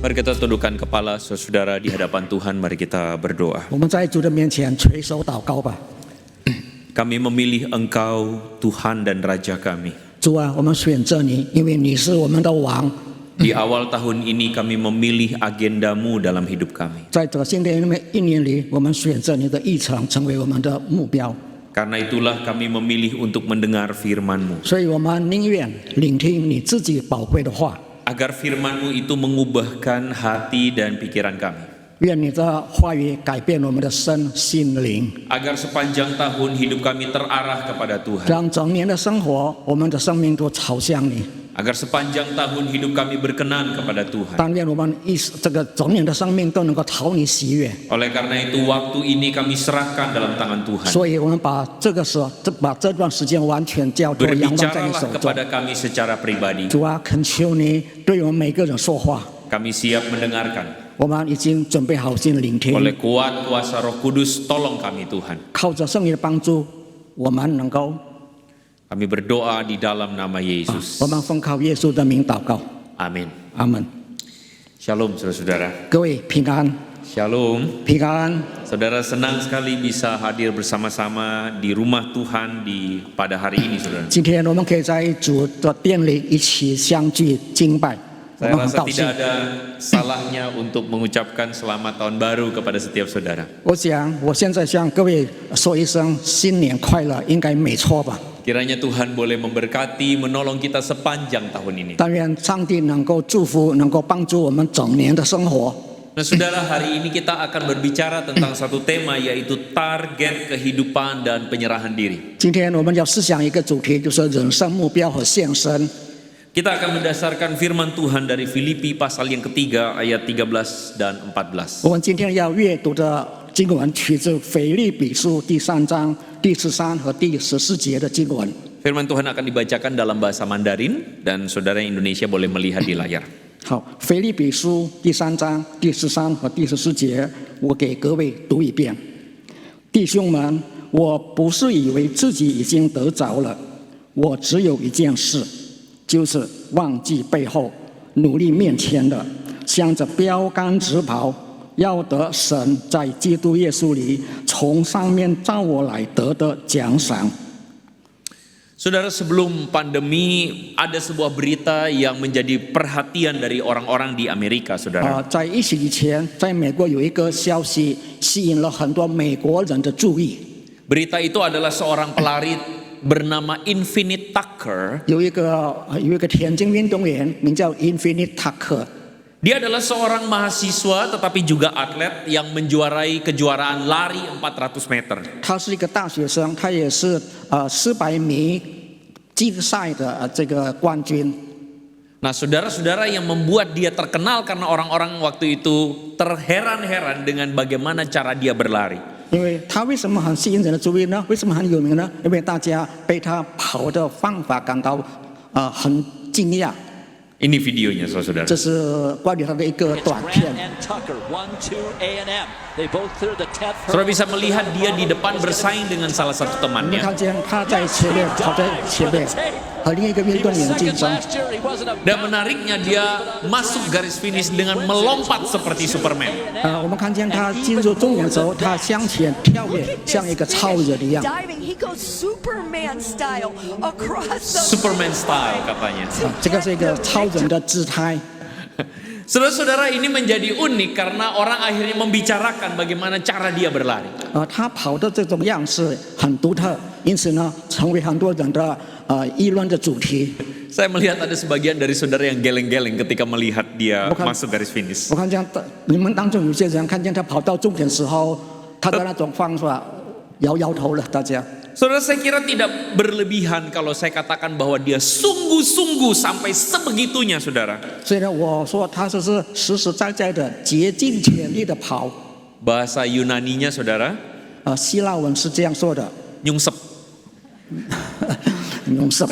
Mari kita tundukkan kepala saudara di hadapan Tuhan, mari kita berdoa. 我们在主的面前垂手祷告吧。 Kami memilih Engkau, Tuhan dan Raja kami. 主啊，我们选择你，因为你是我们的王。 Di awal tahun ini kami memilih agendamu dalam hidup kami. 在这新的一年里，我们选择你的议程成为我们的目标， Karena itulah kami memilih untuk mendengar firman-Mu. 所以我们宁愿聆听你自己宝贵的话。 Agar firman-Mu itu mengubahkan hati dan pikiran kami. 愿你的话语改变我们的身心灵， Agar sepanjang tahun hidup kami terarah kepada Tuhan. 让整年的生活，我们的生命都朝向你。 Agar sepanjang tahun hidup kami berkenan kepada Tuhan. 但愿我们这个整年的生命都能够讨你喜悦。 Oleh karena itu waktu ini kami serahkan dalam tangan Tuhan. 所以我们把这段时间完全交托仰望在你 Berbicaralah 手中。 kepada kami secara pribadi. 主啊，恳求你对我们每个人说话。 Kami siap mendengarkan. 我们已经准备好心聆听， Oleh kuat kuasa Roh Kudus, tolong kami Tuhan. 靠着圣灵的帮助，我们能够， Kami berdoa di dalam nama Yesus. 我们奉靠耶稣的名祷告， Amin. 阿门。 Shalom saudara-saudara. 各位平安， Shalom. 平安。 Saudara senang sekali bisa hadir bersama-sama di rumah Tuhan pada hari ini, saudara. 今天我们可以在主的殿里一起相聚敬拜，我 Saya 们很 rasa 高兴 tidak。ada salahnya untuk mengucapkan selamat tahun baru kepada setiap saudara. 我想，我现在向各位说一声新年快乐，应该没错吧？ Kiranya Tuhan boleh memberkati, menolong kita sepanjang tahun ini. 但愿上帝能够祝福，能够帮助我们整年的生活。 Nah saudara, hari ini kita akan berbicara tentang satu tema, yaitu target kehidupan dan penyerahan diri. 今天我们要思想一个主题，就是人生目标和献身。 Kita akan mendasarkan firman Tuhan dari Filipi pasal yang ketiga ayat 13 dan 14. 我们今天要阅读的经文取自腓立比书第3章第13和第14节的经文。 Firman Tuhan akan dibacakan dalam bahasa Mandarin dan saudara Indonesia boleh melihat di layar. 好，腓立比书第3章第13和第14节，我给各位读一遍。弟兄们，我不是以为自己已经得着了，我只有一件事，就是忘记背后，努力面前的，向着标杆直跑，要得神在基督耶稣里从上面召我来得的奖赏。 Saudara, sebelum pandemi ada sebuah berita yang menjadi perhatian dari orang-orang di Amerika, saudara. 在疫情以前，在美国有一个消息吸引了很多美国人的注意。 Berita itu adalah seorang pelari bernama Infinite Tucker. 有一个田径运动员名叫 Infinite Tucker， Dia adalah seorang mahasiswa tetapi juga atlet yang menjuarai kejuaraan lari 400 meter. 他是一个大学生，他也是400米竞赛的这个冠军。 Nah, saudara-saudara, yang membuat dia terkenal karena orang-orang waktu itu terheran-heran dengan bagaimana cara dia berlari. 因为他为什么很吸引人的注意呢？为什么很有名呢？因为大家被他跑的方法感到很惊讶。 Ini videonya, saudara. 这是关于他的一个短片。 Saudara bisa melihat dia di depan bersaing dengan salah satu 我们 temannya. 看见他在前面跑在前面，和另一个运动员竞争。 Dan menariknya dia masuk garis finish dengan melompat seperti Superman. 我们看见他进入终点的时候，他向前跳跃，像一个超人一样。 He goes Superman style across the Superman style katanya. 这个是一个超人的姿态。 Saudara-saudara, ini menjadi unik karena orang akhirnya membicarakan bagaimana cara dia berlari. 他跑的这种样式很独特，因此呢，成为很多人的议论的主题。 Saya melihat ada sebagian dari saudara yang geleng-geleng ketika melihat dia Bukan. masuk garis finish. 我看见你们当中有些人看见他跑到终点时候，他的那种方法摇摇头了，大家。 Saudara, saya kira tidak berlebihan kalau saya katakan bahwa dia sungguh-sungguh sampai sebegitunya, saudara. 所以呢，我说他这是实实在在的竭尽全力的跑。 Bahasa Yunaninya, saudara, 希腊文是这样说的， nyungsep. 用手。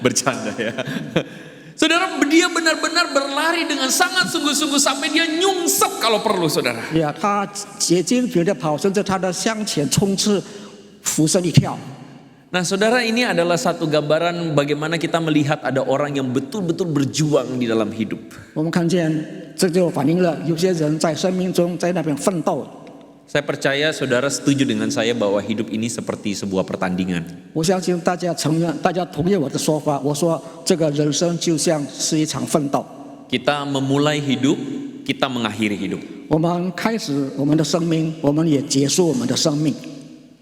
Bercanda ya. Saudara, dia benar-benar berlari dengan sangat sungguh-sungguh sampai dia nyungsep kalau perlu, saudara. 呀，他竭尽全力的跑，甚至他的向前冲刺，俯身一跳。Nah saudara, ini adalah satu gambaran bagaimana kita melihat ada orang yang betul-betul berjuang di dalam hidup. 我们看见这就反映了有些人在生命中在那边奋斗。 Saya percaya saudara setuju dengan saya bahwa hidup ini seperti sebuah pertandingan. 我相信大家承认，大家同意我的说法。我说这个人生就像是一场奋斗。 Kita memulai hidup, kita mengakhiri hidup. 我们开始我们的生命，我们也结束我们的生命。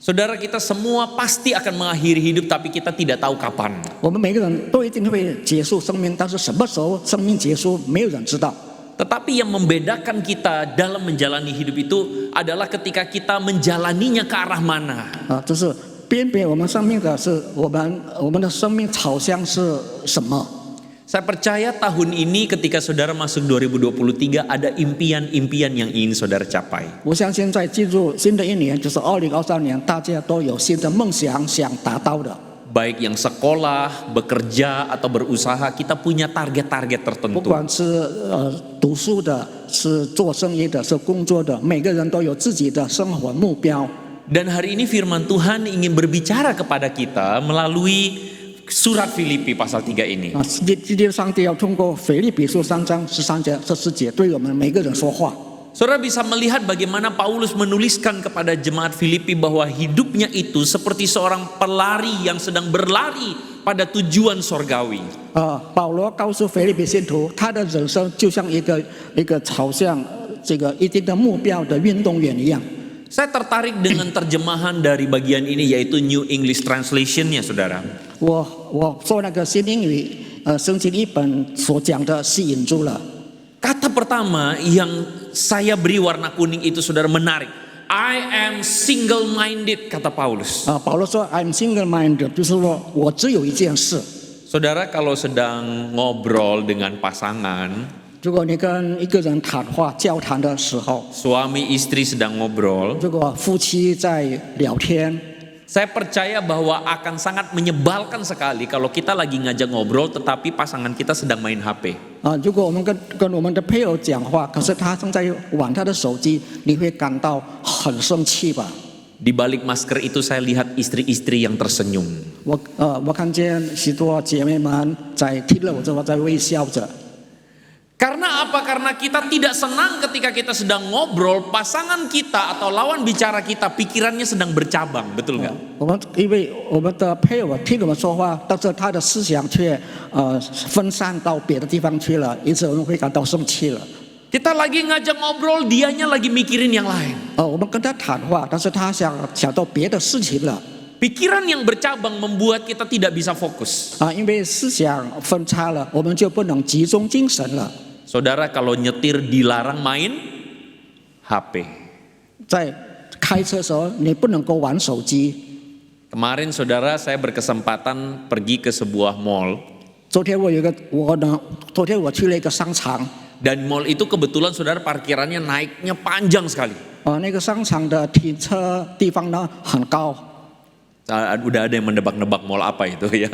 Saudara, kita semua pasti akan mengakhiri hidup, tapi kita tidak tahu kapan. 我们每个人都一定会结束生命，但是什么时候生命结束，没有人知道。 Tetapi yang membedakan kita dalam menjalani hidup itu adalah ketika kita menjalaninya ke arah mana. 就是辨别我们生命的是我们的生命朝向是什么。 Saya percaya tahun ini ketika saudara masuk 2023 ada impian-impian yang ingin saudara capai. 我相信在进入新的一年，就是2023年，大家都有新的梦想想达到的。 Baik yang sekolah, bekerja atau berusaha, kita punya target-target 不 tertentu. 管是读书的，是做生意的，是工作的，每个人都有自己的生活目标。 Dan hari ini firman Tuhan ingin berbicara kepada kita melalui surat Filipi pasal 3 ini. 今天上帝要通过腓立比书3章13节、14节对我们每个人说话。 Saudara bisa melihat bagaimana Paulus menuliskan kepada jemaat Filipi bahwa hidupnya itu seperti seorang pelari yang sedang berlari pada tujuan sorgawi. 保罗告诉腓立比信徒，他的人生就像一个朝向这个一定的目标的运动员一样。 Saya tertarik dengan terjemahan dari bagian ini yaitu New English Translation-nya, saudara. 我做那个新英语圣经译本所讲的吸引住了。 Kata pertama yang saya beri warna kuning itu saudara menarik. I am single-minded, kata Paulus. 保罗说 I'm single-minded， 就是说我只有一件事。 Saudara kalau sedang ngobrol dengan pasangan, 如果你跟一个人谈话交谈的时候， suami istri sedang ngobrol, 如果夫妻在聊天， saya percaya bahwa akan sangat menyebalkan sekali kalau kita lagi ngajak ngobrol tetapi pasangan kita sedang main HP. 如果我们跟我们的配偶讲话，可是他正在玩他的手机，你会感到很生气吧？ Di balik masker itu saya lihat istri-istri yang tersenyum. 我看见许多姐妹们在听了我这话在微笑着。 Karena apa? Karena kita tidak senang ketika kita sedang ngobrol, pasangan kita atau lawan bicara kita pikirannya sedang bercabang, betul nggak? 因为我们的配偶听我们说话，但是他的思想却分散到别的地方去了，因此我们会感到生气了。 Kita lagi ngajak ngobrol, dianya lagi mikirin yang lain. 我们跟他谈话，但是他想到别的事情了。 Pikiran yang bercabang membuat kita tidak bisa fokus. 因为思想分叉了，我们就不能集中精神了。 Saudara kalau nyetir dilarang main HP. 在开车的时候，你不能够玩手机。 Kemarin saudara saya berkesempatan pergi ke sebuah mall. 昨天我去了一个商场， Dan mall itu kebetulan saudara parkirannya naiknya panjang sekali. 那个商场的停车地方呢很高。 Udah ada yang mendebak-nebak mall apa itu ya.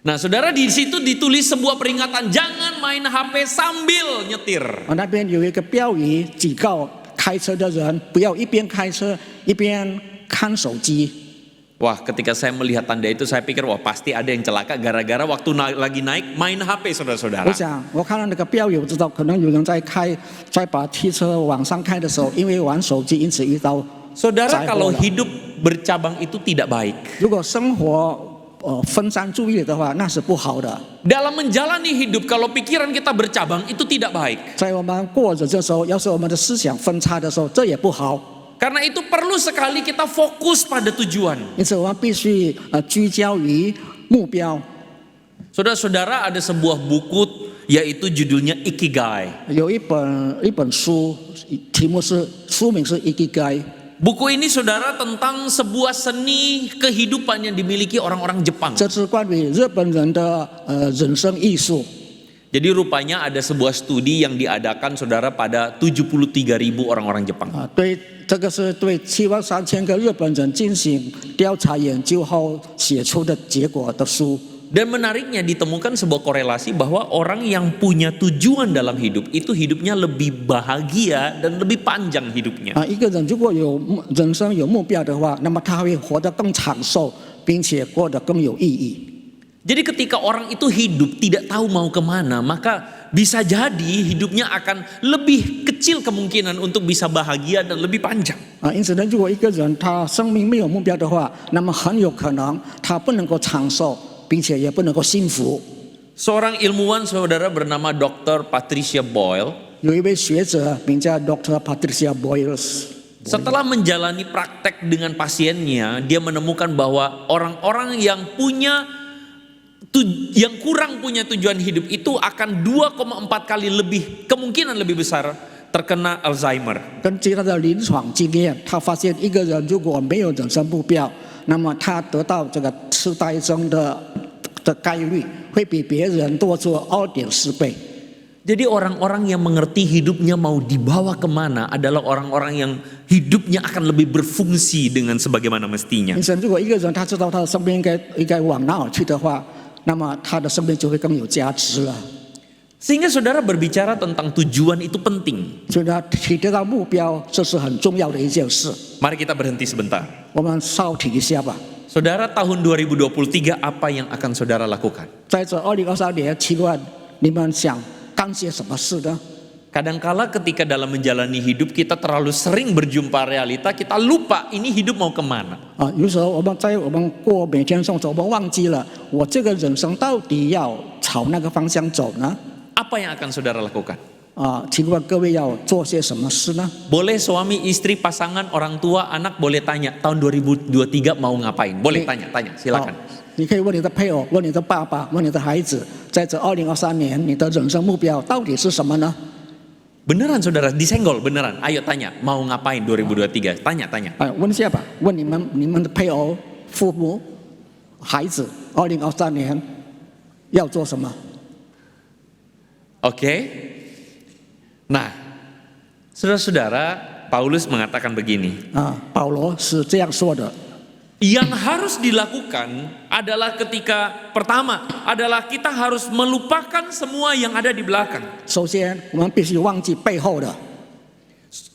Nah saudara, di situ ditulis sebuah peringatan, jangan main HP sambil nyetir. 那边有一个标语警告开车的人不要一边开车一边看手机。 Wah, ketika saya melihat tanda itu saya pikir wah pasti ada yang celaka gara-gara waktu lagi naik main HP saudara-saudara. 我想我看到那个标语，我知道可能有人在把汽车往上开的时候，因为玩手机因此遇到。 Saudara, kalau hidup bercabang itu tidak baik. 如果生活分散注意力的话，那是不好的。 Dalam menjalani hidup, kalau pikiran kita bercabang itu tidak baik. 在我们过着这时候，要是我们的思想分叉的时候，这也不好。 Karena itu perlu sekali kita fokus pada tujuan. 因此，我们必须聚焦于目标。 Saudara-saudara, ada sebuah buku yaitu judulnya Ikigai. 有一本书，书名是《Ikigai》。 Buku ini saudara tentang sebuah seni kehidupan yang dimiliki orang-orang Jepang. 这是关于日本人的人生艺术。 Jadi rupanya ada sebuah studi yang diadakan saudara pada 73.000 orang-orang Jepang. 对，这个是对73000个日本人进行调查研究后写出的结果的书。Dan menariknya ditemukan sebuah korelasi bahwa orang yang punya tujuan dalam hidup itu hidupnya lebih bahagia dan lebih panjang hidupnya. 一个人如果有人生有目标的话，那么他会活得更长寿，并且过得更有意义。 Jadi ketika orang itu hidup tidak tahu mau kemana, maka bisa jadi hidupnya akan lebih kecil kemungkinan untuk bisa bahagia dan lebih panjang. 因此呢，如果一个人他生命没有目标的话，那么很有可能他不能够长寿，并且也不能够幸福。 Seorang ilmuwan saudara bernama Dr. Patricia Boyle 有一位学者名叫 Dr. Patricia Boyles， setelah menjalani praktek dengan pasiennya, dia menemukan bahwa orang-orang yang kurang punya tujuan hidup itu akan 2,4 kali lebih kemungkinan lebih besar terkena Alzheimer. 根据他的临床经验，他发现一个人如果没有人生目标，那么他得到这个痴呆症的概率会比别人多出2.4倍。 Jadi orang-orang yang mengerti hidupnya mau dibawa kemana adalah orang-orang yang hidupnya akan lebih berfungsi dengan sebagaimana mestinya. 因此，如果一个人他知道他的生命应该往哪儿去的话，那么他的生命就会更有价值了。 Sehingga saudara berbicara tentang tujuan itu penting. 所以呢，提得到目标，这是很重要的一件事。 Mari kita berhenti sebentar. 我们稍停一下吧。 Saudara, tahun 2023 apa yang akan saudara lakukan? 在这2023年期间，你们想干些什么事呢？ Kadangkala ketika dalam menjalani hidup kita terlalu sering berjumpa realita, kita lupa ini hidup mau kemana. 有时候我们过每天生活，我们忘记了我这个人生到底要朝那个方向走呢？ Apa yang akan saudara lakukan? 请问各位要做些什么事呢？ Boleh suami, istri, pasangan, orang tua, anak boleh tanya tahun 2023 mau ngapain? Boleh tanya, silakan. 你可以问你的配偶，问你的爸爸，问你的孩子，在这2023年，你的人生目标到底是什么呢？ Beneran saudara, disenggol beneran. Ayo tanya, mau ngapain 2023? Tanya. 问一下吧，问你们的配偶、父母、孩子，2023年要做什么？ Oke. Nah, saudara-saudara, Paulus mengatakan begini. 保罗是这样说的。 Yang harus dilakukan adalah ketika pertama adalah kita harus melupakan semua yang ada di belakang. 首先，我们必须忘记背后的。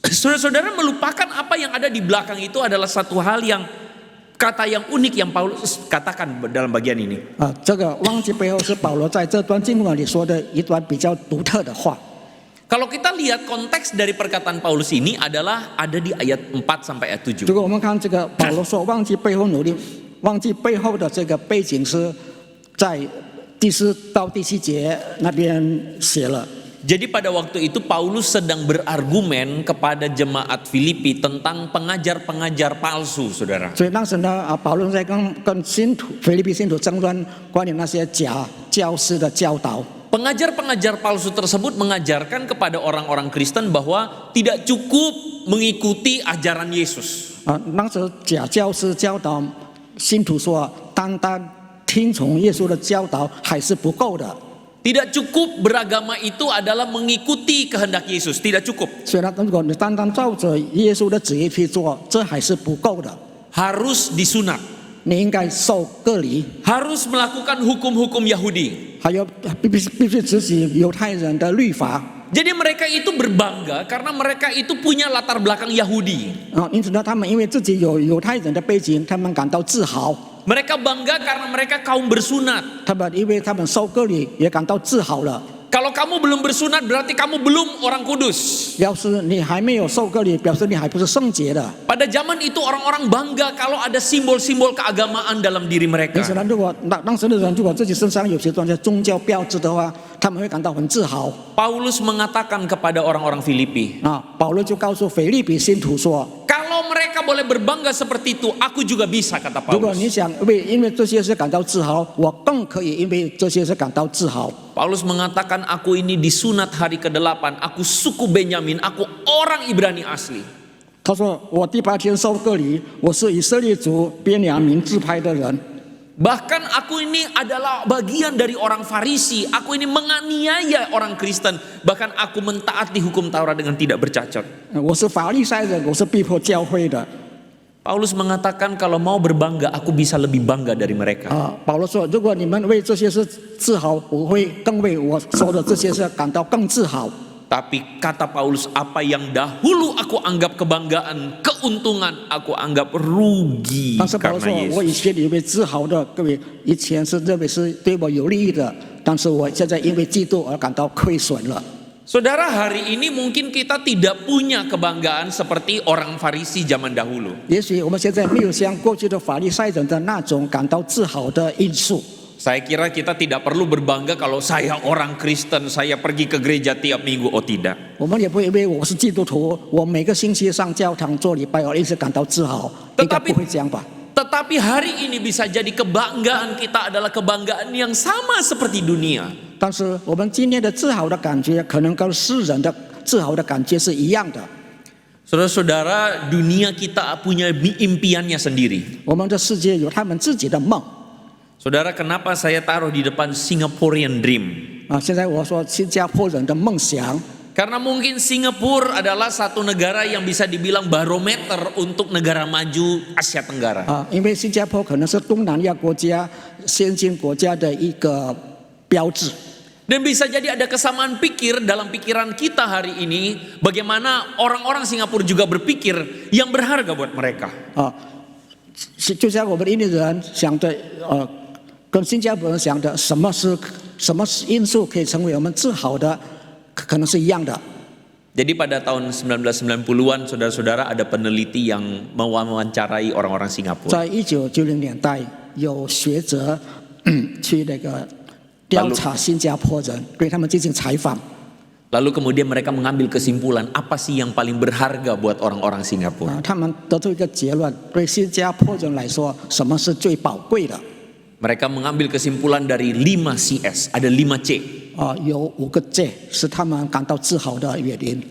Saudara-saudara, melupakan apa yang ada di belakang itu adalah satu hal yang kata yang unik yang Paulus katakan dalam bagian ini. 这个忘记背后是保罗在这段经文里说的一段比较独特的话。 Kalau kita lihat konteks dari perkataan Paulus ini adalah ada di ayat 4 sampai ayat 7. 如果我们看这个保罗说忘记背后努力，忘记背后的这个背景是在第4到第7节那边写了。 Jadi pada waktu itu Paulus sedang berargumen kepada jemaat Filipi tentang pengajar-pengajar palsu, saudara. 所以当时呢，保罗在跟腓立比信徒争论关于那些假教师的教导。 Pengajar-pengajar palsu tersebut mengajarkan kepada orang-orang Kristen bahwa tidak cukup mengikuti ajaran Yesus. 当时假教师教导信徒说，单单听从耶稣的教导还是不够的。 Tidak cukup beragama itu adalah mengikuti kehendak Yesus, tidak cukup. 所以呢，如果你单单照着耶稣的旨意去做，这还是不够的。 Harus disunat, 你应该受割礼， harus melakukan hukum-hukum Yahudi. 还有必须执行犹太人的律法。 Jadi mereka itu berbangga karena mereka itu punya latar belakang Yahudi. 因此呢，他们因为自己有犹太人的背景，他们感到自豪。 Mereka bangga karena mereka kaum bersunat. 他们因为他们受割礼，也感到自豪了。 Kalau kamu belum bersunat berarti kamu belum orang kudus. 要是你还没有受割礼，表示你还不是圣洁的。 Pada zaman itu orang-orang bangga kalau ada simbol-simbol keagamaan dalam diri 因 mereka. 此呢，当时的人如果自己身上有些这些宗教标志的话，他们会感到很自豪。 Paulus mengatakan kepada orang-orang Filipi, 保罗就告诉腓立比信徒说， kalau mereka boleh berbangga seperti itu, aku juga bisa, kata 如果 Paulus. 你想因为这些事感到自豪，我更可以因为这些事感到自豪。 Paulus mengatakan, aku ini disunat hari ke-8, aku suku Benyamin, aku orang Ibrani asli. 他说：“我第8天受割礼，我是以色列族便雅悯支派的人。 Bahkan aku ini adalah bagian dari orang Farisi. Aku ini menganiaya orang Kristen. Bahkan aku mentaati hukum Taurat dengan tidak bercacat. 我是法利赛人，我是逼迫教会的。” Paulus mengatakan kalau mau berbangga, aku bisa lebih bangga dari mereka. 保罗说：“如果你们为这些事自豪，我会更为我说的这些事感到更自豪。” Tapi kata Paulus, apa yang dahulu aku anggap kebanggaan, keuntungan, aku anggap rugi 但是保罗说 karena：“ 我 Yesus. 以前以为自豪的，各位以前是认为是对我有利益的，但是我现在因为嫉妒而感到亏损了。” Saudara, hari ini mungkin kita tidak punya kebanggaan seperti orang Farisi zaman dahulu. 也许我们现在没有像过去的法利赛人的那种感到自豪的因素。 Saya kira kita tidak perlu berbangga kalau saya orang Kristen, saya pergi ke gereja tiap minggu. Oh tidak. 我们也不会因为我是基督徒，我每个星期上教堂做礼拜而因此感到自豪，应该不会这样吧？ Tetapi hari ini bisa jadi kebanggaan kita adalah kebanggaan yang sama seperti dunia. 但是我们今天的自豪的感觉，可能跟世人的自豪的感觉是一样的。 Saudara-saudara, dunia kita punya impiannya sendiri. 我们的世界有他们自己的梦 Saudara, kenapa saya taruh di depan Singaporean Dream? 现在我说新加坡人的梦想， Karena mungkin Singapura adalah satu negara yang bisa dibilang barometer untuk negara maju Asia Tenggara. 因为新加坡可能是东南亚国家先进国家的一个标志。 Dan bisa jadi ada kesamaan pikir dalam pikiran kita hari ini, bagaimana orang-orang Singapura juga berpikir yang berharga buat mereka. 就像我们印尼人想的，跟新加坡人想的，什么因素可以成为我们自豪的，可能是一样的。 Jadi pada tahun 1990-an, saudara-saudara, ada peneliti yang mewawancarai orang-orang Singapura. 在1990年代，有学者去那个调查新加坡人，对他们进行采访。 Lalu kemudian mereka mengambil kesimpulan, apa sih yang paling berharga buat orang-orang Singapura? 他们得出一个结论：对新加坡人来说，什么是最宝贵的？ Mereka mengambil kesimpulan dari 5 CS, ada 5 C. 有5个 J 是他们感到自豪的原因。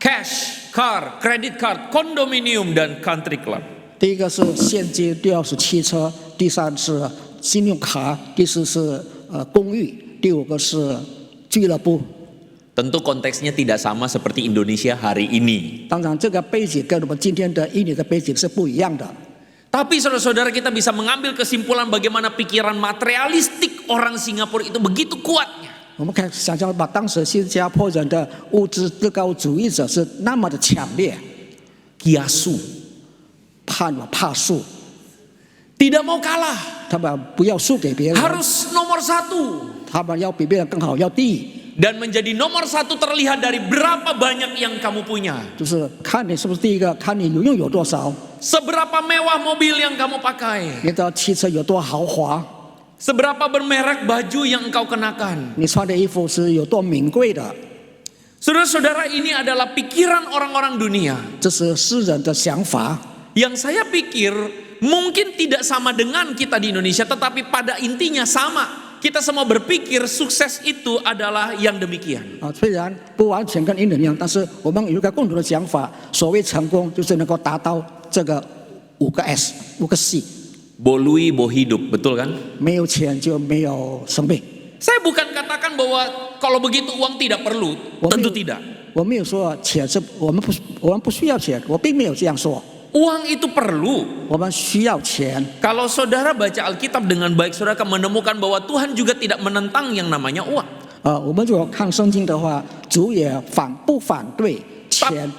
Cash, car, credit card, condominium, dan country club. 第一个是现金，第二是汽车，第三是信用卡，第四是公寓，第5个是俱乐部。 Tentu konteksnya tidak sama seperti Indonesia hari ini. 当然，这个背景跟我们今天的印尼的背景是不一样的。 Tapi saudara-saudara, kita bisa mengambil kesimpulan bagaimana pikiran materialistik orang Singapura itu begitu kuatnya. 我们可以想象把当时新加坡人的物质至高主义者是那么的强烈， Kiasu, 怕输， tidak mau kalah, 他们不要输给别人， harus nomor 1. 他们要比别人更好，要第一， Dan menjadi nomor 1 terlihat dari berapa banyak yang kamu punya. 就是看你是不是第一个，看你拥有多少， Seberapa mewah mobil yang kamu pakai. 你的汽车有多豪华， Seberapa bermerek baju yang engkau kenakan. 你穿的衣服是有多名贵的， Saudara-saudara, ini adalah pikiran orang-orang dunia. 这是世人的想法。 Yang saya pikir mungkin tidak sama dengan kita di Indonesia, tetapi pada intinya sama. Kita semua berpikir sukses itu adalah yang demikian. 虽然不完全跟印人一样，但是我们有一个共同的想法，所谓成功就是能够达到这个5个 S、5个 C， Bolui bo hidup, betul kan? 没有钱就没有生命。 Saya bukan katakan bahwa kalau begitu uang tidak perlu, tentu tidak. 我没有说钱是我们不需要钱，我并没有这样说。 Uang itu perlu. 我们需要钱。 Kalau saudara baca Alkitab dengan baik, saudara akan menemukan bahwa Tuhan juga tidak menentang yang namanya uang. 我们如果看圣经的话，主也不反对钱，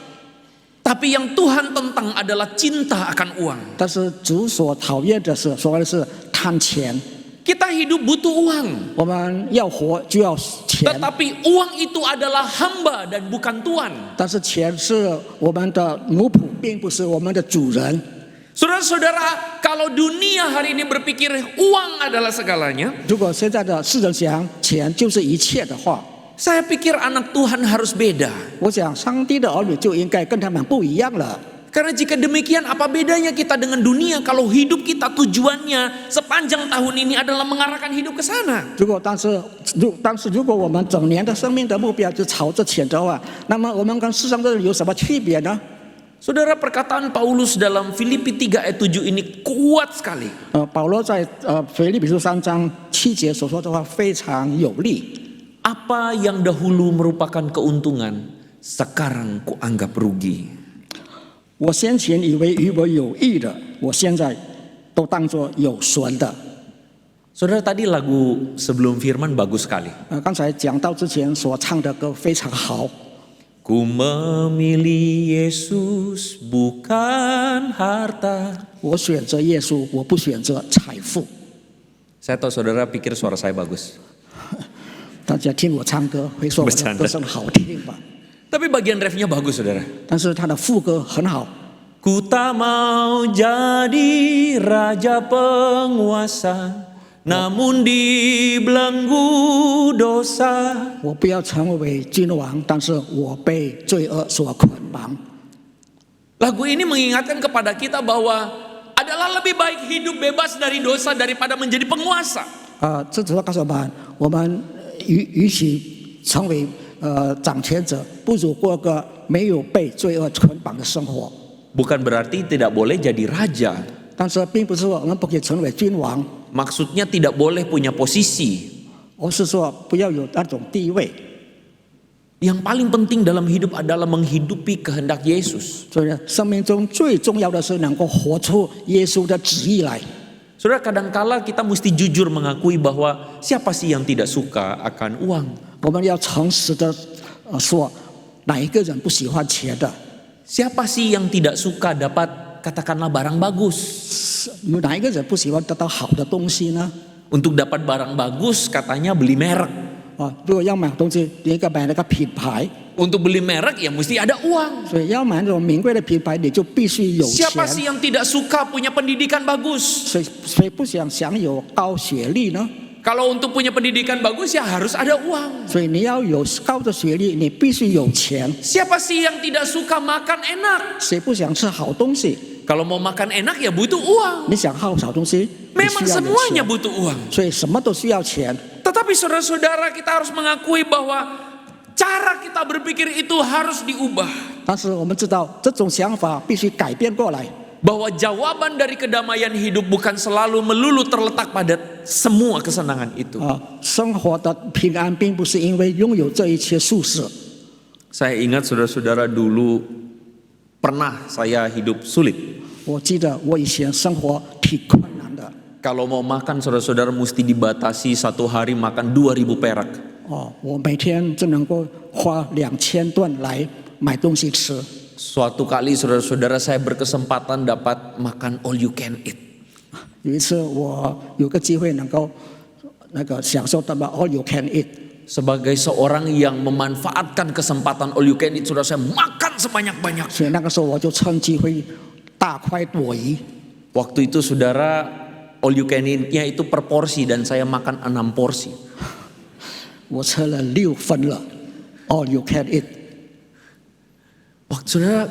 Tapi yang Tuhan tentang adalah cinta akan uang. 但是主所讨厌的是所谓的是贪钱。 Kita hidup butuh uang. 我们要活就要钱， Tetapi uang itu adalah hamba dan bukan tuan. 但是钱是我们的奴仆，并不是我们的主人。 Saudara-saudara, kalau dunia hari ini berpikir uang adalah segalanya, 如果现在的世人想钱就是一切的话， saya pikir anak Tuhan harus beda. 我想上帝的儿女就应该跟他们不一样了。 Karena jika demikian, apa bedanya kita dengan dunia kalau hidup kita tujuannya sepanjang tahun ini adalah mengarahkan hidup ke sana? 但是如果我们整年的生命的目标就朝着钱的话，那么我们跟世上的人有什么区别呢？ Saudara, perkataan Paulus dalam Filipi 3 ayat 7 ini kuat sekali. 保罗在腓立比书3章7节所说的话非常有力。 Apa yang dahulu merupakan keuntungan, sekarang kuanggap rugi. 我先前以为与我有益的，我现在都当作有损的。 Saudara, tadi lagu sebelum firman bagus sekali. 刚才讲到之前所唱的歌非常好。 Ku memilih Yesus bukan harta. 我选择耶稣，我不选择财富。 Saya tahu saudara pikir suara saya bagus. 大家听我唱歌会说我的歌声好听吧？ Tapi bagian refnya bagus saudara. 但是他的副歌很好。 Ku tak mau jadi raja penguasa, namun dibelenggu dosa. 我不要成为君王，但是我被罪恶所捆绑。 Lagu ini mengingatkan kepada kita bahwa adalah lebih baik hidup bebas dari dosa daripada menjadi penguasa. 这主要告诉我们与其成为掌权者，不如过个没有被罪恶捆绑的生活。 Bukan berarti tidak boleh jadi raja. 但是并不是说我们不可以成为君王， Maksudnya tidak boleh punya posisi. 而是说不要有那种地位。 Yang paling penting dalam hidup adalah menghidupi kehendak Yesus. 所以生命中最重要的是能够活出耶稣的旨意来。 Saudara, kadangkala kita mesti jujur mengakui bahwa siapa sih yang tidak suka akan uang? 我们要诚实的说，哪一个人不喜欢钱的？ Siapa sih yang tidak suka dapat katakanlah barang bagus? 有哪一个人不喜欢得到好的东西呢？ Untuk dapat barang bagus katanya beli merek. 如果要买东西，你应该买那个品牌。 Untuk beli merek ya mesti ada uang. 所以要买那种名贵的品牌，你就必须有钱。 Siapa sih yang tidak suka punya pendidikan bagus? 谁不想享有高学历呢？ Kalau untuk punya pendidikan bagus ya harus ada uang. 所以你要有高的学历，你必须有钱。 Siapa sih yang tidak suka makan enak? 谁不想吃好东西？ Kalau mau makan enak ya butuh uang. 你想好东西，你 Memang 需要有 semuanya 钱。 butuh uang. 所以什么都需要钱。 Tetapi saudara-saudara, kita harus mengakui bahwa cara kita berpikir itu harus diubah. 但是我们知道，这种想法必须改变过来。 Bahwa jawaban dari kedamaian hidup bukan selalu melulu terletak pada semua kesenangan itu. 生活的平安并不是因为拥有这一切舒适。 Saya ingat saudara-saudara dulu pernah saya hidup sulit. 我记得我以前生活挺困难的。 Kalau mau makan saudara-saudara mesti dibatasi satu hari makan 2000 perak. 我每天只能够花2000吨来买东西吃。 Suatu kali saudara-saudara saya berkesempatan dapat makan all you can eat. 有一次我有个机会能够享受到 all you can eat。 Sebagai seorang yang memanfaatkan kesempatan all you can eat, saudara saya makan sebanyak-banyak. 所以那个时候我就趁机会大快朵颐。 Waktu itu saudara all you can eat-nya itu per porsi dan saya makan 6 porsi. 我吃了6份了 all you can eat。 Waktu saudara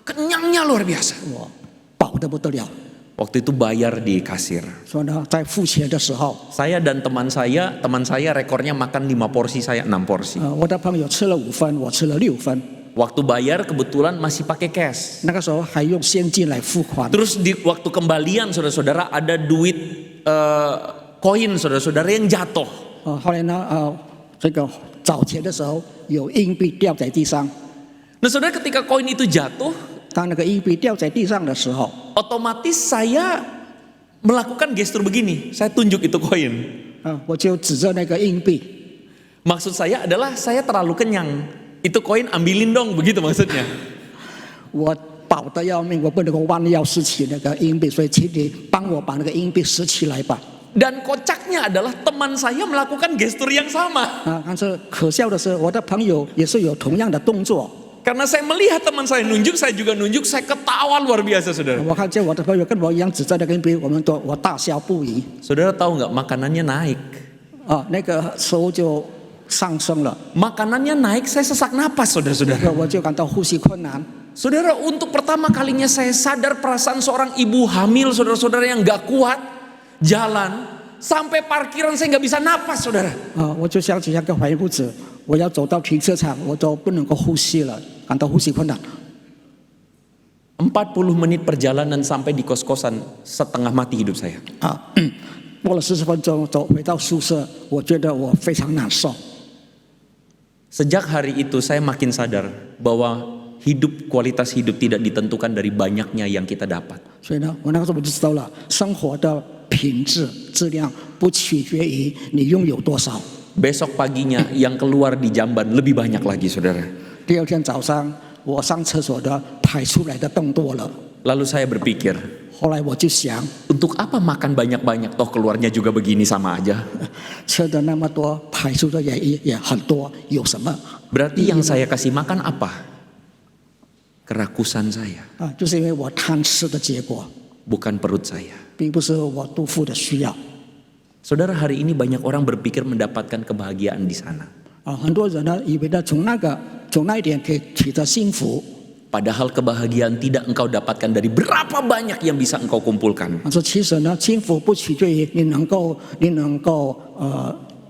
kenyangnya luar biasa. 我饱得不得了。 Waktu itu bayar di kasir. 所以呢，在付钱的时候， Saya dan teman saya rekornya makan 5 porsi, saya 6 porsi. 我的朋友吃了5份，我吃了6份。 Waktu bayar kebetulan masih pakai cash. 那个时候还用现金来付款。 Terus di waktu kembalian saudara-saudara ada duit koin saudara-saudara yang jatuh. 后来呢，这个找钱的时候有硬币掉在地上。 Nah saudara, ketika koin itu jatuh, 当那个硬币掉在地上的时候， otomatis saya melakukan gestur begini. Saya tunjuk itu koin. 我就指着那个硬币。 Maksud saya adalah saya terlalu kenyang. Itu koin ambilin dong, begitu maksudnya. 我饱得要命，我不能够弯腰拾起那个硬币，所以请你帮我把那个硬币拾起来吧。 Dan kocaknya adalah teman saya melakukan gestur yang sama. 但是可笑的是，我的朋友也是有同样的动作。 Karena saya melihat teman saya nunjuk, saya juga nunjuk, saya ketawa luar biasa saudara. 我看见我的朋友跟我一样指着那个硬币，我大笑不已。 Saudara tahu nggak makanannya naik? 那个时候就上升了， Makanannya naik, saya sesak napas saudara-saudara. 我就感到呼吸困难。 Saudara, untuk pertama kalinya saya sadar perasaan seorang ibu hamil saudara-saudara yang nggak kuat jalan sampai parkiran saya nggak bisa napas saudara. 我就想起像个怀孕妇子，我要走到停车场，我都不能够呼吸了，感到呼吸困难。 40 menit perjalanan sampai di kos-kosan, setengah mati hidup saya. 过了40分钟，回到宿舍，我觉得我非常难受。 Sejak hari itu saya makin sadar bahwa kualitas hidup tidak ditentukan dari banyaknya yang kita dapat. 所以呢，我那个时候我就知道了，生活的品质、质量不取决于你拥有多少。 Besok paginya yang keluar di jamban lebih banyak lagi, saudara. 第二天早上，我上厕所的排出来的更多了。 Lalu saya berpikir, 后来我就想， untuk apa makan banyak-banyak, toh keluarnya juga begini sama aja. 吃的那么多，排出的也很多，有什么？ Berarti yang saya kasih makan apa? Kerakusan saya, 啊，就是因为我贪吃的结果， bukan perut saya. 并不是我肚腹的需要。 Saudara, hari ini banyak orang berpikir mendapatkan kebahagiaan di sana. 啊，很多人呢以为呢从那一点可以取得幸福， Padahal kebahagiaan tidak engkau dapatkan dari berapa banyak yang bisa engkau kumpulkan. 说其实呢，幸福不取决于你能够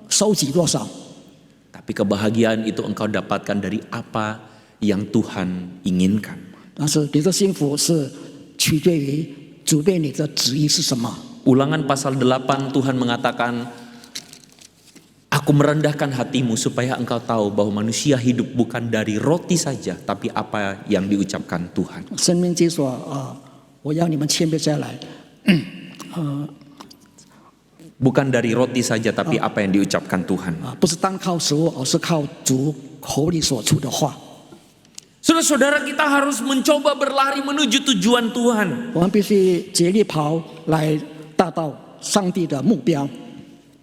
收集多少， Tapi kebahagiaan itu engkau dapatkan dari apa yang Tuhan inginkan. 但是你的幸福是取决于主对你的旨意是什么。 Ulangan pasal 8 Tuhan mengatakan, Aku merendahkan hatimu supaya engkau tahu bahwa manusia hidup bukan dari roti saja, tapi apa yang diucapkan Tuhan. 生命记说我要你们谦卑下来， Bukan dari roti saja, tapi apa yang diucapkan Tuhan. 不是单靠食物，而是靠主口里所出的话。 Saudara-saudara, kita harus mencoba berlari menuju tujuan Tuhan. 我们必须竭力跑来达到上帝的目标。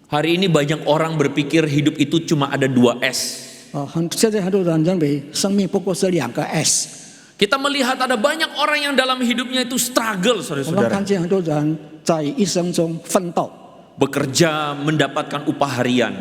Hari ini banyak orang berpikir hidup itu cuma ada 2 S. 现在很多人认为生命不过是2个 S。 Kita melihat ada banyak orang yang dalam hidupnya itu struggle, 我们 saudara-saudara. 看见很多人在一生中奋斗， Bekerja mendapatkan upah harian.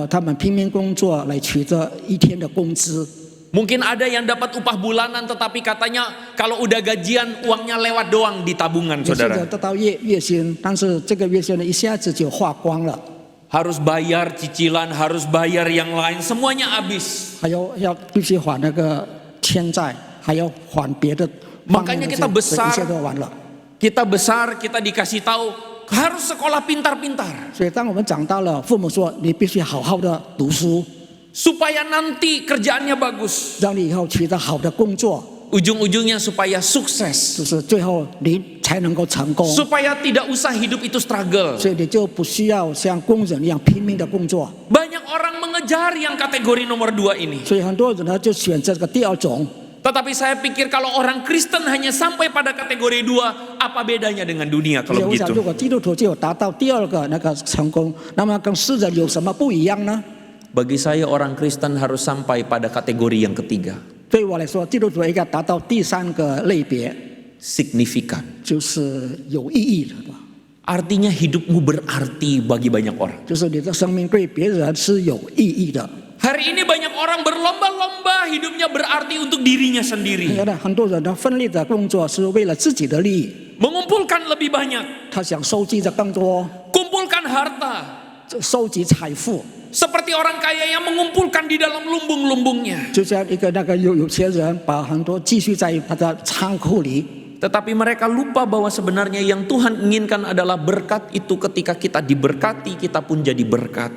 他们拼命工作来取得一天的工资。 Mungkin ada yang dapat upah bulanan, tetapi katanya kalau udah gajian uangnya lewat doang di tabungan, 有些 saudara. 人得到月薪，但是这个月薪呢一下子就花光了， Harus bayar cicilan, harus bayar yang lain, semuanya habis. 还要必须还那个欠债，还要还别的方面 Makanya 的 kita 这 besar 一切都完了。 Kita besar, kita dikasih tahu harus sekolah pintar-pintar. 所以当我们长大了，父母说你必须好好的读书， Supaya nanti kerjaannya bagus. 让你以后取得好的工作， Ujung-ujungnya supaya sukses. 就是最后你才能够成功。 Supaya tidak usah hidup itu struggle. 所以你就不需要像工人一样拼命的工作。 Banyak orang mengejar yang kategori nomor 2 ini. 所以很多人呢就选择这个第二种。 Tetapi saya pikir kalau orang Kristen hanya sampai pada kategori 2, apa bedanya dengan dunia 所以 kalau 我想，如 begitu? 果基督徒就有达到第二个那个成功，那么跟世人有什么不一样呢？ Bagi saya orang Kristen harus sampai pada kategori yang ketiga. 对我来说，基督徒应该达到第3个类别， Signifikan. 就是有意义的， Artinya hidupmu berarti bagi banyak orang. 就是你的生命对别人是有意义的。 Hari ini banyak orang berlomba-lomba hidupnya berarti untuk dirinya 现 sendiri. 在很多人呢奋力的工作是为了自己的利益， Mengumpulkan lebih banyak. 他想收集的更多， Kumpulkan harta. 收集财富， Seperti orang kaya yang mengumpulkan di dalam lumbung-lumbungnya. 就像一个那个有钱人把很多积蓄在他的仓库里。 Tetapi mereka lupa bahwa sebenarnya yang Tuhan inginkan adalah berkat itu ketika kita diberkati, kita pun jadi berkat.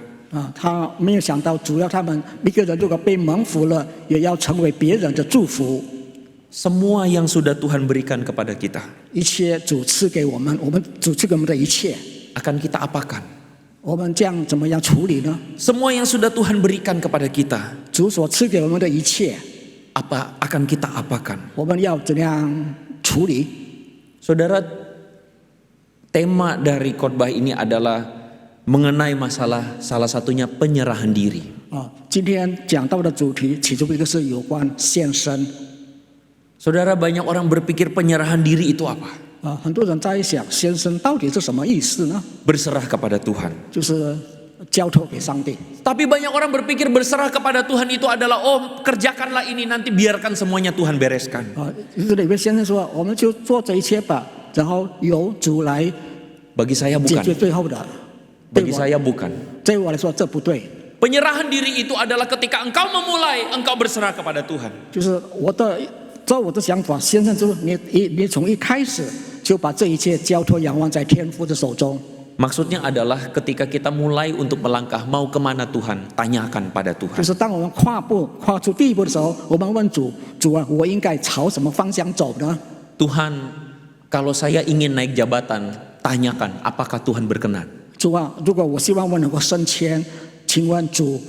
他没有想到，主要他们一个人如果被蒙福了，也要成为别人的祝福。 Semua yang sudah Tuhan berikan kepada kita 一切主赐给我们，我们主赐给我们的一切， akan kita apakan? 我们这样怎么样处理呢？ Semua yang sudah Tuhan berikan kepada kita, 主所赐给我们的一切， apa akan kita apakan? 我们要怎样处理？ Saudara, tema dari khotbah ini adalah mengenai masalah salah satunya penyerahan diri. 今天讲到的主题，其中一个是有关献身。 Saudara, banyak orang berpikir penyerahan diri itu apa? 很多人在想，献身到底是什么意思呢？ Berserah kepada Tuhan. 就是交托给上帝。 Tapi banyak orang berpikir berserah kepada Tuhan itu adalah, oh kerjakanlah ini, nanti biarkan semuanya Tuhan bereskan. 就是里面先生说，我们就做这一切吧，然后由主来 Bagi saya 解 bukan. 决最后的。 Bagi saya bukan. 对我来说，这不对。 Penyerahan diri itu adalah ketika engkau memulai, engkau berserah kepada Tuhan. 就是照我的想法，先生就是你从一开始就把这一切交托仰望在天父的手中。Maksudnya adalah ketika kita mulai untuk melangkah mau kemana Tuhan, tanyakan pada 就 Tuhan. 是当我们跨出第一步的时候，我们问主：主啊，我应该朝什么方向走呢？ Tuhan, kalau saya ingin naik jabatan, tanyakan apakah Tuhan berkenan. 主啊，如果我希望我能够升迁，请问主，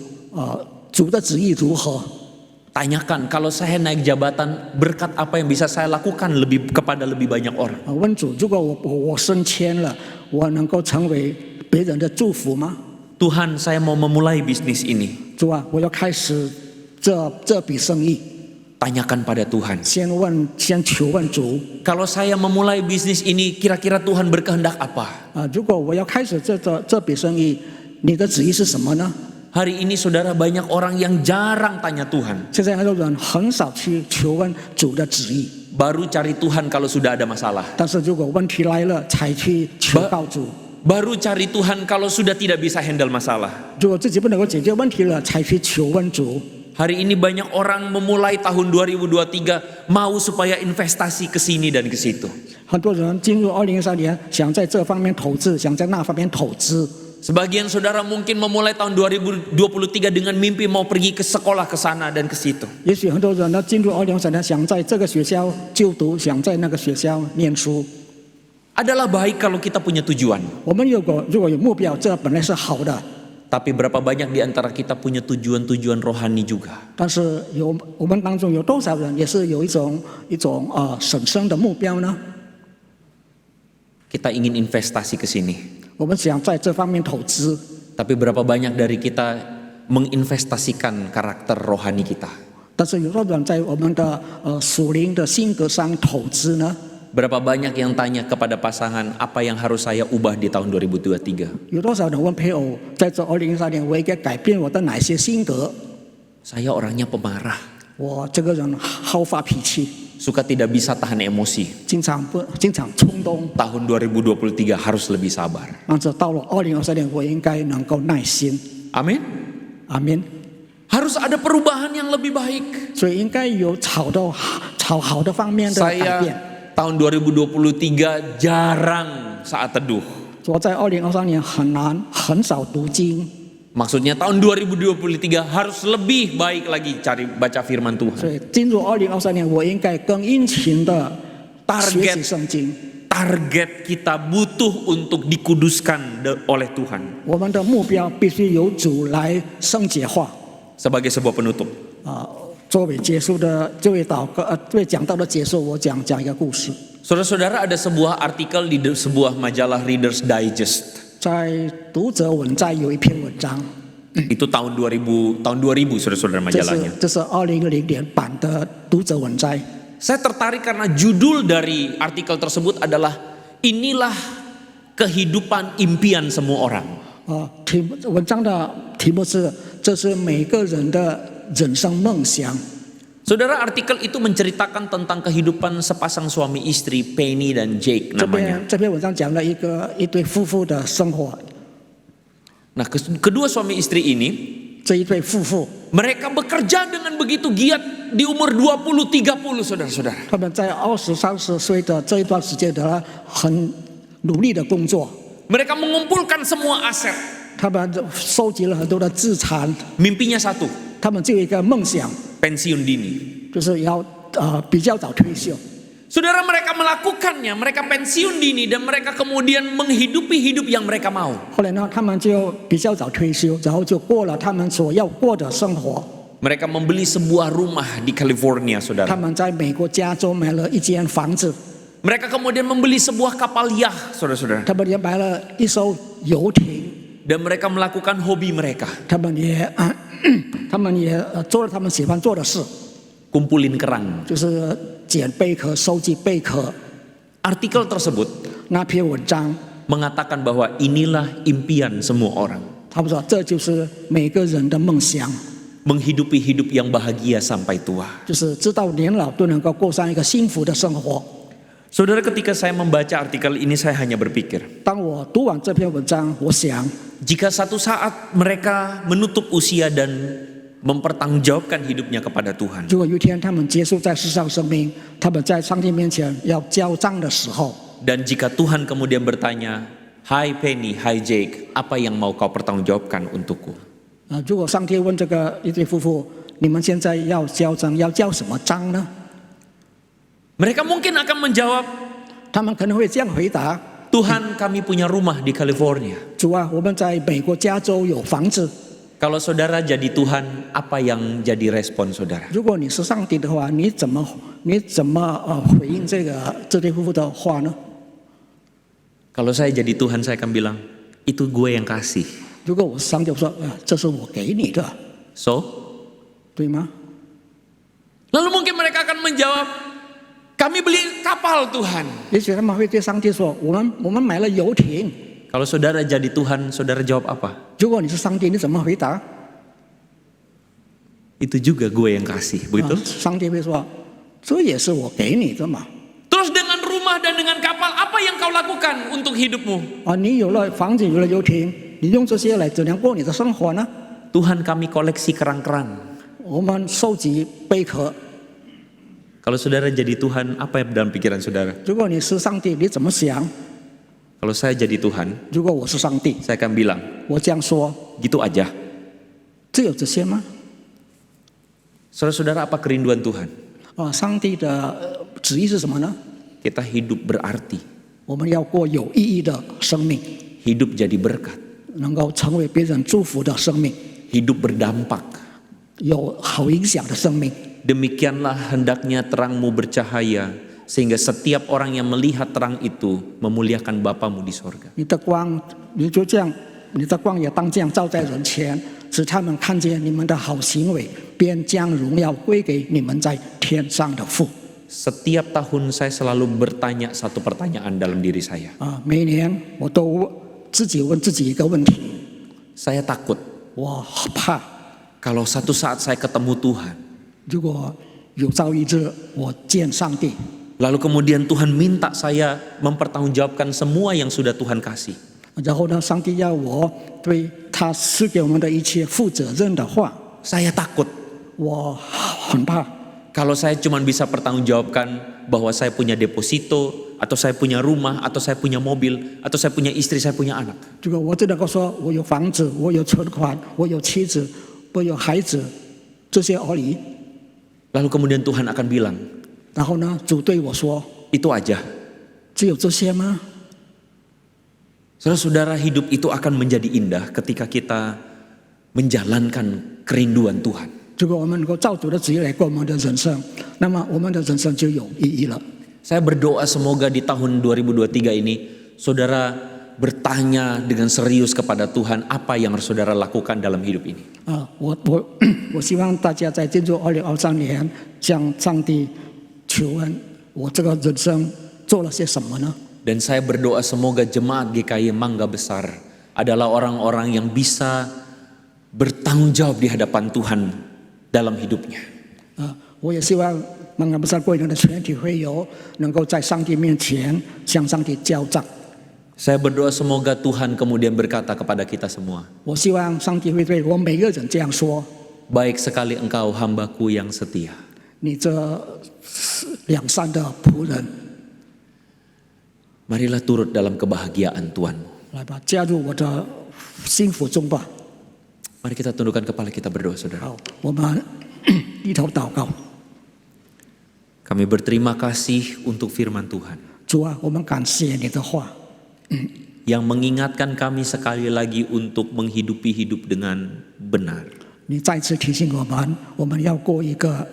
主的旨意如何？ Tanyakan kalau saya naik jabatan, berkat apa yang bisa saya lakukan kepada lebih banyak orang. 问主，如果我升迁了，我能够成为别人的祝福吗？ Tuhan, saya mau memulai bisnis ini. 主啊，我要开始这笔生意， Tanyakan pada Tuhan. 先求问主 Kalau saya memulai bisnis ini, kira-kira Tuhan berkehendak apa? 如果我要开始这笔生意，你的旨意是什么呢？ Hari ini saudara banyak orang yang jarang tanya Tuhan. 现在很多人很少去求问主的旨意， Baru cari Tuhan kalau sudah ada masalah. 但是如果问题来了，才去求告主； Baru cari Tuhan kalau sudah tidak bisa handle masalah. 如果自己不能够解决问题了，才去求问主。 Hari ini banyak orang memulai tahun 2023 mau supaya investasi ke sini dan ke situ. 很多人进入2023年，想在这方面投资，想在那方面投资。 Sebagian saudara mungkin memulai tahun 2023 dengan mimpi mau pergi ke sekolah ke sana dan ke situ. 也许很多人呢进入2023年，想在这个学校就读，想在那个学校念书。 Adalah baik kalau kita punya tujuan. 我们如果有目标，这本来是好的。 Tapi berapa banyak di antara kita punya tujuan-tujuan rohani juga? 但是我们当中有多少人也是有一种省生的目标呢？ Kita ingin investasi ke sini. 我们想在这方面投资， Tapi berapa banyak dari kita menginvestasikan karakter rohani kita? 但是有多少人在我们的属灵的性格上投资呢？ Berapa banyak yang tanya kepada pasangan apa yang harus saya ubah di tahun 2023? 有多少人问配偶，在这2023年我应该改变我的哪些性格？ Saya orangnya pemarah, 我这个人好发脾气， suka tidak bisa tahan emosi. 经常冲动。 Tahun 2023 harus lebih sabar. 但是到了2023年，我应该能够耐心。 Amin. 阿明， Harus ada perubahan yang lebih baik. 所以应该有朝好的方面的改 Saya 变。 tahun 2023 jarang saat teduh. 我在2023年很少读经， Maksudnya tahun 2023 harus lebih baik lagi cari baca firman 所 Tuhan. 以进入2023年，我应该更殷勤的学习圣经。 Target kita butuh untuk dikuduskan oleh Tuhan. 我们的目标必须由主来圣洁化。 Sebagai sebuah penutup, 作为结束的这位讲道的结束，我讲一个故事。 saudara-saudara, ada sebuah artikel di sebuah majalah Reader's Digest. 在读者文摘有一篇文章， Itu tahun 2000 saudara-saudara majalahnya. 这是2010年版的读者文摘。 Saya tertarik karena judul dari artikel tersebut adalah inilah kehidupan impian semua orang. 文章的题目是：这是每个人的人生梦想。 Saudara, artikel itu menceritakan tentang kehidupan sepasang suami istri Penny dan Jake 这 namanya. 篇文章讲了一对夫妇的生活。 Nah, kedua suami istri ini 这一对夫妇， mereka bekerja dengan begitu giat di umur 20-30, saudara-saudara. 他们在20-30岁的这一段时间的很努力的工作， Mereka mengumpulkan semua aset. 他们收集了很多的资产， Mimpinya satu, 他们就有一个梦想， pensiun dini. 就是要比较早退休。 Saudara, mereka melakukannya, mereka pensiun dini dan mereka kemudian menghidupi hidup yang mereka mau. 后来呢，他们就比较早退休，然后就过了他们所要过的生活。 Mereka membeli sebuah rumah di California, 他 saudara. 们在美国加州买了一间房子， Mereka kemudian membeli sebuah kapal yah, saudara-saudara. 他们也买了一艘游艇， Dan mereka melakukan hobi mereka, 他们也做了他们喜欢做的事， kumpulin kerang. 就是捡贝壳、收集贝壳。 Artikel tersebut 那篇文章， mengatakan bahwa inilah impian semua orang. 他们说这就是每个人的梦想， Menghidupi hidup yang bahagia sampai tua. 就是直到年老都能够过上一个幸福的生活。 Saudara, ketika saya membaca artikel ini saya hanya berpikir, 当我读完这篇文章，我想， jika satu saat mereka menutup usia dan mempertanggungjawabkan hidupnya kepada Tuhan, 如果有一天他们结束在世上生命，他们在上帝面前要交账的时候， dan jika Tuhan kemudian bertanya, Hai Penny, hai Jake, apa yang mau kau pertanggungjawabkan untukku? 如果上帝问这个一对夫妇，你们现在要交账，要交什么账呢？ Mereka mungkin akan menjawab, 他们可能会这样回答： Tuhan, kami punya rumah di California. 主啊，我们在美国加州有房子。 Kalau saudara jadi Tuhan, apa yang jadi respon saudara? 如果你是上帝的话，你怎么回应这对夫妇的话呢？ Kalau saya jadi Tuhan, saya akan bilang, itu gue yang kasih. 如果我是上帝，我说这是我给你的， So, 对吗？ lalu mungkin mereka akan menjawab, kami beli kapal Tuhan. 也许他们会对上帝说：我们买了游艇。 Kalau saudara jadi Tuhan, saudara jawab apa? 如果你是上帝，你怎么回答？ Itu juga gue yang kasih, begitu? 上帝会说：这也是我给你的嘛。 Terus dengan rumah dan dengan kapal, apa yang kau lakukan untuk hidupmu? 你有了房子，有了游艇，你用这些来怎样过你的生活呢？ Tuhan, kami koleksi kerang-kerang. 我们收集贝壳。 Kalau saudara jadi Tuhan, apa yang dalam pikiran saudara? 如果你是上帝，你怎么想？ Kalau saya jadi Tuhan, 如果我是上帝， saya akan bilang, 我这样说， gitu aja. 只有这些吗？ Saudara-saudara, apa kerinduan Tuhan? 上帝的旨意是什么呢？ Kita hidup berarti, 我们要过有意义的生命， hidup jadi berkat, 能够成为别人祝福的生命， hidup berdampak. 有好影响的生命。 Demikianlah hendaknya terangmu bercahaya, sehingga setiap orang yang melihat terang itu memuliakan Bapamu di sorga. 你的光，你就这样，你的光也当这样照在人前，使他们看见你们的好行为，便将荣耀归给你们在天上的父。 Setiap tahun saya selalu bertanya satu pertanyaan dalam diri saya. 每年我都自己问自己一个问题， Saya takut 我怕， kalau satu saat saya ketemu Tuhan, 如果有朝一日我见上帝， lalu kemudian Tuhan minta saya mempertanggungjawabkan semua yang sudah Tuhan kasih. 然后呢，上帝要我对他赐给我们的一切负责任的话， Saya takut 我很怕。 kalau saya cuma bisa pertanggungjawabkan bahwa saya punya deposito, atau saya punya rumah, atau saya punya mobil, atau saya punya istri, saya punya anak. 如果我只能够说我有房子，我有存款，我有妻子，我有孩子，这些而已。 Lalu kemudian Tuhan akan bilang, 然后呢，主对我说 itu aja. 只有这些吗？ Saudara-saudara, hidup itu akan menjadi indah ketika kita menjalankan kerinduan Tuhan. 如果我们能够照主的旨意来过我们的人生，那么我们的人生就有意义了。 Saya berdoa semoga di tahun 2023 ini saudara bertanya dengan serius kepada Tuhan apa yang harus saudara lakukan dalam hidup ini. 我希望大家在进入2023年向上帝求问，我这个人生做了些什么呢？ Dan saya berdoa semoga jemaat GKI Mangga Besar adalah orang-orang yang bisa bertanggung jawab di hadapan Tuhan dalam hidupnya. 我也希望蒙恩不山贵人的全体会友能够在上帝面前向上帝交账。 Saya berdoa semoga Tuhan kemudian berkata kepada kita semua, 我希望上帝会对我每个人这样说： baik sekali engkau hambaku yang setia. 你这良善的仆人， Marilah turut dalam kebahagiaan Tuhanmu. 来吧，加入我的幸福中吧。 Mari kita tundukkan kepala kita berdoa, saudara. 好，我们低头祷告。 Kami berterima kasih untuk firman Tuhan 主啊，我们感谢你的话， yang mengingatkan kami sekali lagi untuk menghidupi hidup dengan benar. 你再次提醒我们要过一个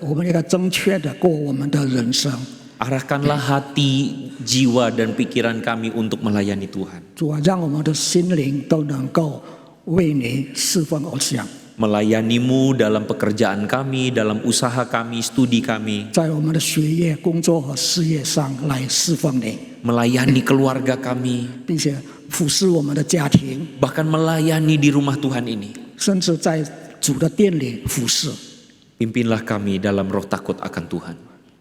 正确的过我们的人生。 Arahkanlah hati, jiwa, dan pikiran kami untuk melayani Tuhan. 主啊，让我们的心灵都能够为你侍奉而想。 Melayanimu dalam pekerjaan kami, dalam usaha kami, studi kami. 在我们的学业、工作和事业上来侍奉你， Melayani keluarga kami. 并且服侍我们的家庭， Bahkan melayani di rumah Tuhan ini. 甚至在主的殿里服侍， Pimpinlah kami dalam roh takut akan Tuhan.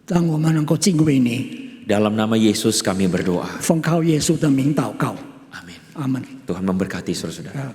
让我们能够敬畏你。 Dalam nama Yesus kami berdoa. 奉靠耶稣的名祷告， Amin. 阿门。 Tuhan memberkati saudara-saudara.